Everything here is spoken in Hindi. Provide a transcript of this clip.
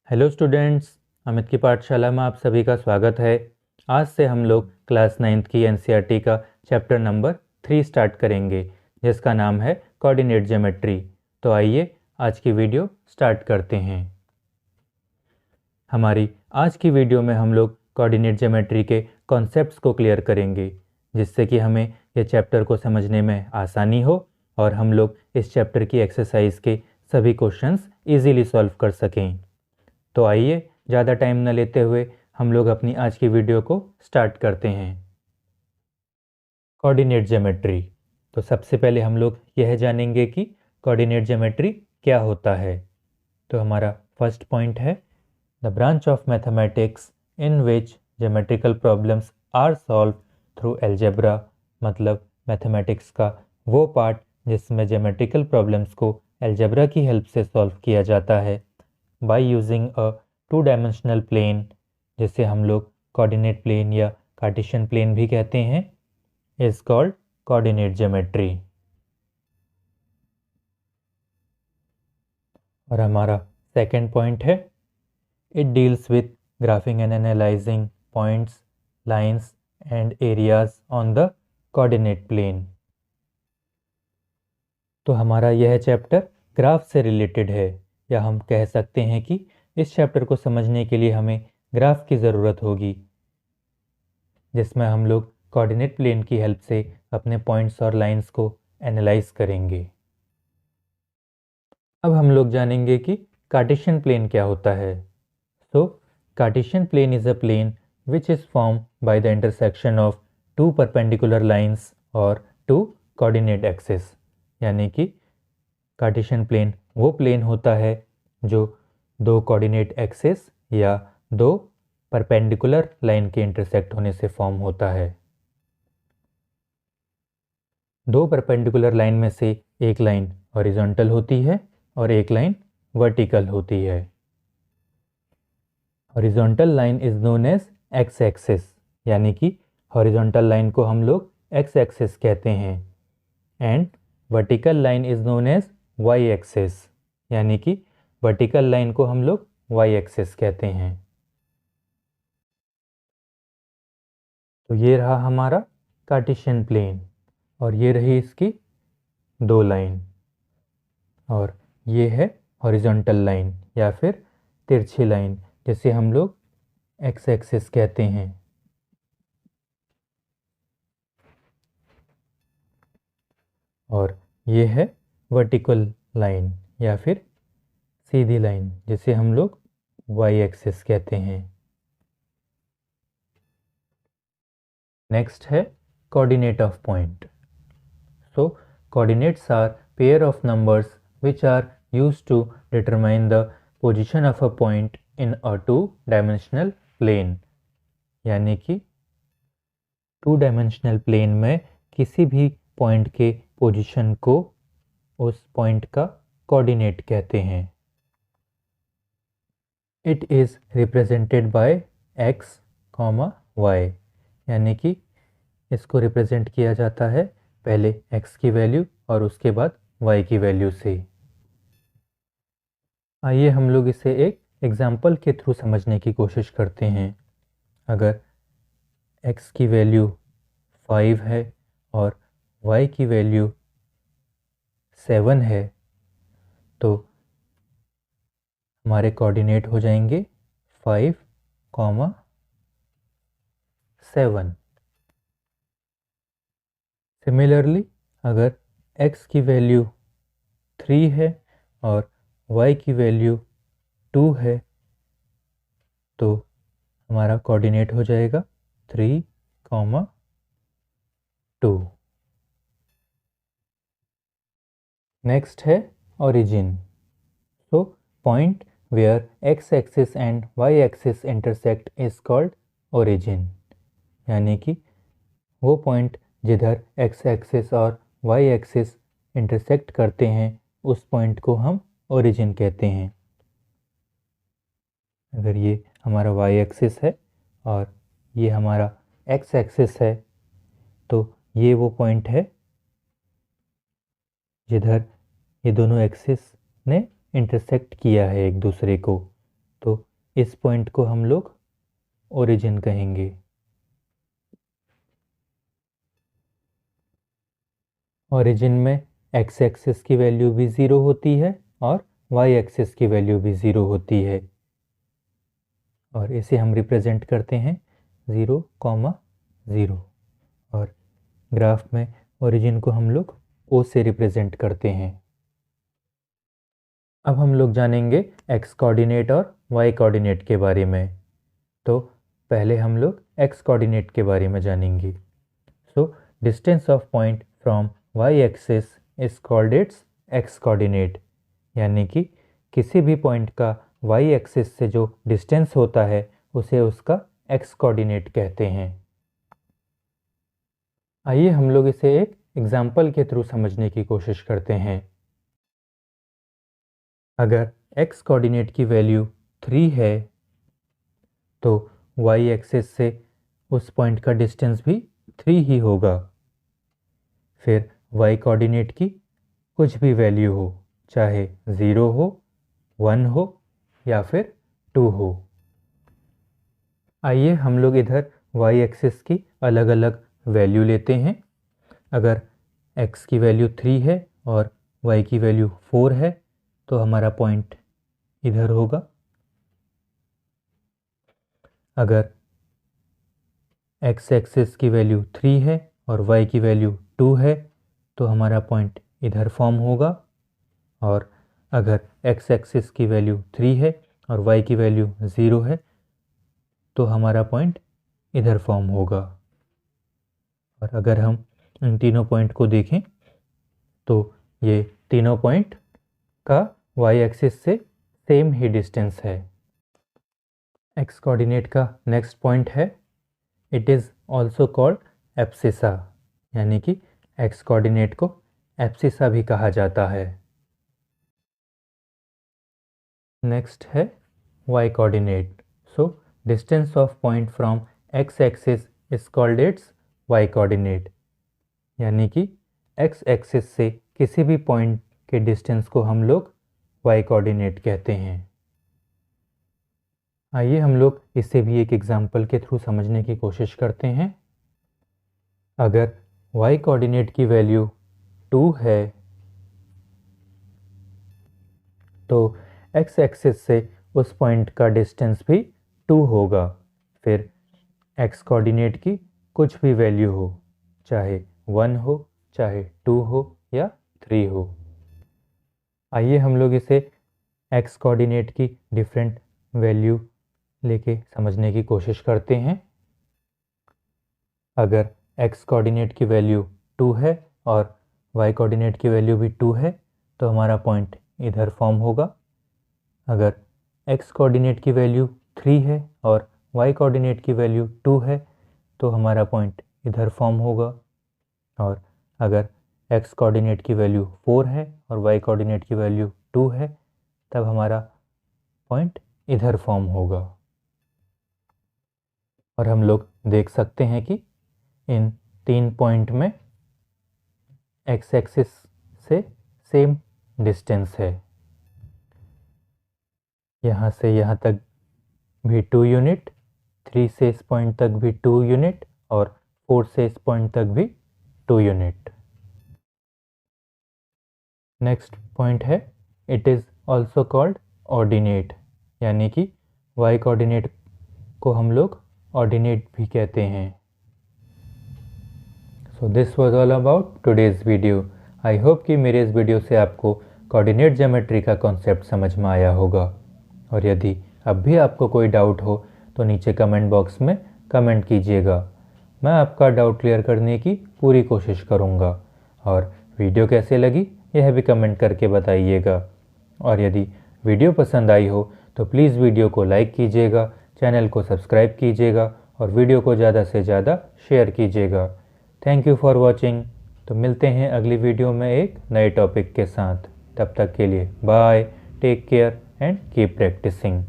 हेलो स्टूडेंट्स, अमित की पाठशाला में आप सभी का स्वागत है। आज से हम लोग क्लास 9th की एनसीईआरटी का चैप्टर नंबर 3 स्टार्ट करेंगे, जिसका नाम है कोऑर्डिनेट ज्योमेट्री। तो आइए आज की वीडियो स्टार्ट करते हैं। हमारी आज की वीडियो में हम लोग कोऑर्डिनेट ज्योमेट्री के कॉन्सेप्ट्स को क्लियर करेंगे, जिससे कि हमें ये चैप्टर को समझने में आसानी हो और हम लोग इस चैप्टर की एक्सरसाइज के सभी क्वेश्चंस इजीली सॉल्व कर सकें। तो आइए ज़्यादा टाइम न लेते हुए हम लोग अपनी आज की वीडियो को स्टार्ट करते हैं। Coordinate geometry. तो सबसे पहले हम लोग यह जानेंगे कि कोऑर्डिनेट ज्योमेट्री क्या होता है। तो हमारा फर्स्ट पॉइंट है the branch of mathematics in which geometrical problems are solve through algebra. मतलब मैथमेटिक्स का वो पार्ट जिसमें ज्योमेट्रिकल प्रॉब्लम्स को एल्जेब्रा की हेल्प से सॉल्व किया जाता है by using a two dimensional plane, जिसे हम लोग कोऑर्डिनेट प्लेन या कार्टेशियन प्लेन भी कहते हैं, is called कोऑर्डिनेट ज्योमेट्री। और हमारा सेकेंड पॉइंट है it deals with graphing and analysing points, lines and areas on the coordinate plane. तो हमारा यह चैप्टर ग्राफ से रिलेटेड है, या हम कह सकते हैं कि इस चैप्टर को समझने के लिए हमें ग्राफ की ज़रूरत होगी, जिसमें हम लोग कोऑर्डिनेट प्लेन की हेल्प से अपने पॉइंट्स और लाइंस को एनालाइज करेंगे। अब हम लोग जानेंगे कि कार्टेशियन प्लेन क्या होता है। So Cartesian plane is a plane which is form by the intersection of two perpendicular lines और टू कोऑर्डिनेट एक्सिस। यानी कि कार्टेशियन प्लेन वो प्लेन होता है जो दो कोऑर्डिनेट एक्सिस या दो परपेंडिकुलर लाइन के इंटरसेक्ट होने से फॉर्म होता है। दो परपेंडिकुलर लाइन में से एक लाइन हॉरिजॉन्टल होती है और एक लाइन वर्टिकल होती है। Horizontal line is known as X axis, यानी कि हॉरिजॉन्टल लाइन को हम लोग एक्स एक्सिस कहते हैं, and vertical line is known as Y axis, यानी कि वर्टिकल लाइन को हम लोग वाई एक्सिस कहते हैं। तो ये रहा हमारा कार्टेशियन प्लेन, और ये रही इसकी दो लाइन, और ये है हॉरिजॉन्टल लाइन या फिर तिरछी लाइन, जिसे हम लोग एक्स एक्सिस कहते हैं। और ये है वर्टिकल लाइन या फिर सीधी लाइन, जिसे हम लोग वाई एक्सिस कहते हैं। नेक्स्ट है coordinate of point. So coordinates are pair of numbers which are used to determine the position of a point in a two-dimensional plane। यानी कि टू डायमेंशनल प्लेन में किसी भी पॉइंट के पोजीशन को उस पॉइंट का कोऑर्डिनेट कहते हैं। It is represented by X comma Y, यानी कि इसको रिप्रेजेंट किया जाता है पहले x की वैल्यू और उसके बाद y की वैल्यू से। आइए हम लोग इसे एक एग्जाम्पल के थ्रू समझने की कोशिश करते हैं। अगर x की वैल्यू 5 है और y की वैल्यू 7 है, तो हमारे कोऑर्डिनेट हो जाएंगे 5, 7। सिमिलरली अगर x की वैल्यू 3 है और y की वैल्यू 2 है, तो हमारा कोऑर्डिनेट हो जाएगा 3, 2। नेक्स्ट है origin. So point where x axis and y axis intersect is called origin, यानी कि वो पॉइंट जिधर x एक्सिस और y एक्सिस इंटरसेक्ट करते हैं उस पॉइंट को हम ओरिजिन कहते हैं। अगर ये हमारा y एक्सिस है और ये हमारा x एक्सिस है, तो ये वो पॉइंट है जिधर ये दोनों एक्सिस ने इंटरसेक्ट किया है एक दूसरे को, तो इस पॉइंट को हम लोग ओरिजिन कहेंगे। ओरिजिन में एक्स एक्सिस की वैल्यू भी 0 होती है और वाई एक्सिस की वैल्यू भी 0 होती है, और इसे हम रिप्रेजेंट करते हैं 0, 0, और ग्राफ में ओरिजिन को हम लोग ओ से रिप्रेजेंट करते हैं। अब हम लोग जानेंगे एक्स कोऑर्डिनेट और वाई कोऑर्डिनेट के बारे में। तो पहले हम लोग एक्स कोऑर्डिनेट के बारे में जानेंगे। So distance of point from Y axis is called its X coordinate, यानी कि किसी भी पॉइंट का वाई एक्सिस से जो डिस्टेंस होता है उसे उसका एक्स कोऑर्डिनेट कहते हैं। आइए हम लोग इसे एक एग्जाम्पल के थ्रू समझने की कोशिश करते हैं। अगर एक्स कोऑर्डिनेट की वैल्यू 3 है तो वाई एक्सिस से उस पॉइंट का डिस्टेंस भी 3 ही होगा। फिर वाई कोऑर्डिनेट की कुछ भी वैल्यू हो, चाहे 0 हो, 1 हो या फिर 2 हो। आइए हम लोग इधर वाई एक्सिस की अलग अलग वैल्यू लेते हैं। अगर x की वैल्यू 3 है और y की वैल्यू 4 है तो हमारा पॉइंट इधर होगा। अगर x एक्सिस की वैल्यू 3 है और y की वैल्यू 2 है तो हमारा पॉइंट इधर फॉर्म होगा। और अगर x एक्सिस की वैल्यू 3 है और y की वैल्यू 0 है तो हमारा पॉइंट इधर फॉर्म होगा। और अगर हम इन तीनों पॉइंट को देखें तो ये तीनों पॉइंट का वाई एक्सिस से सेम ही डिस्टेंस है। एक्स कोऑर्डिनेट का नेक्स्ट पॉइंट है, it is also called abscissa, यानी कि एक्स कोऑर्डिनेट को एब्सिसा भी कहा जाता है। नेक्स्ट है Y coordinate. So distance of point from X axis is called its Y coordinate, यानी कि एक्स एक्सिस से किसी भी पॉइंट के डिस्टेंस को हम लोग वाई कोऑर्डिनेट कहते हैं। आइए हम लोग इसे भी एक एग्जाम्पल के थ्रू समझने की कोशिश करते हैं। अगर वाई कोऑर्डिनेट की वैल्यू 2 है तो एक्स एक्सिस से उस पॉइंट का डिस्टेंस भी 2 होगा। फिर एक्स कोऑर्डिनेट की कुछ भी वैल्यू हो, चाहे 1 हो, चाहे 2 हो या 3 हो। आइए हम लोग इसे एक्स कोऑर्डिनेट की डिफरेंट वैल्यू लेके समझने की कोशिश करते हैं। अगर एक्स कोऑर्डिनेट की वैल्यू 2 है और वाई कोऑर्डिनेट की वैल्यू भी 2 है तो हमारा पॉइंट इधर फॉर्म होगा। अगर एक्स कोऑर्डिनेट की वैल्यू 3 है और वाई कोऑर्डिनेट की वैल्यू 2 है तो हमारा पॉइंट इधर फॉर्म होगा। और अगर एक्स कोऑर्डिनेट की वैल्यू 4 है और वाई कोऑर्डिनेट की वैल्यू 2 है तब हमारा पॉइंट इधर फॉर्म होगा। और हम लोग देख सकते हैं कि इन 3 पॉइंट में एक्स एक्सिस से सेम डिस्टेंस है। यहाँ से यहाँ तक भी 2 यूनिट, 3 से इस पॉइंट तक भी 2 यूनिट और 4 से इस पॉइंट तक भी 2 यूनिट। नेक्स्ट पॉइंट है, it is also called ordinate, यानी कि वाई कोऑर्डिनेट को हम लोग ऑर्डिनेट भी कहते हैं। So this was all about today's video. I hope कि मेरे इस वीडियो से आपको कोऑर्डिनेट ज्योमेट्री का कॉन्सेप्ट समझ में आया होगा। और यदि अब भी आपको कोई डाउट हो तो नीचे कमेंट बॉक्स में कमेंट कीजिएगा, मैं आपका डाउट क्लियर करने की पूरी कोशिश करूँगा। और वीडियो कैसे लगी यह भी कमेंट करके बताइएगा। और यदि वीडियो पसंद आई हो तो प्लीज़ वीडियो को लाइक कीजिएगा, चैनल को सब्सक्राइब कीजिएगा और वीडियो को ज़्यादा से ज़्यादा शेयर कीजिएगा। Thank you for watching. तो मिलते हैं अगली वीडियो में एक नए टॉपिक के साथ। तब तक के लिए bye, take care and keep practising.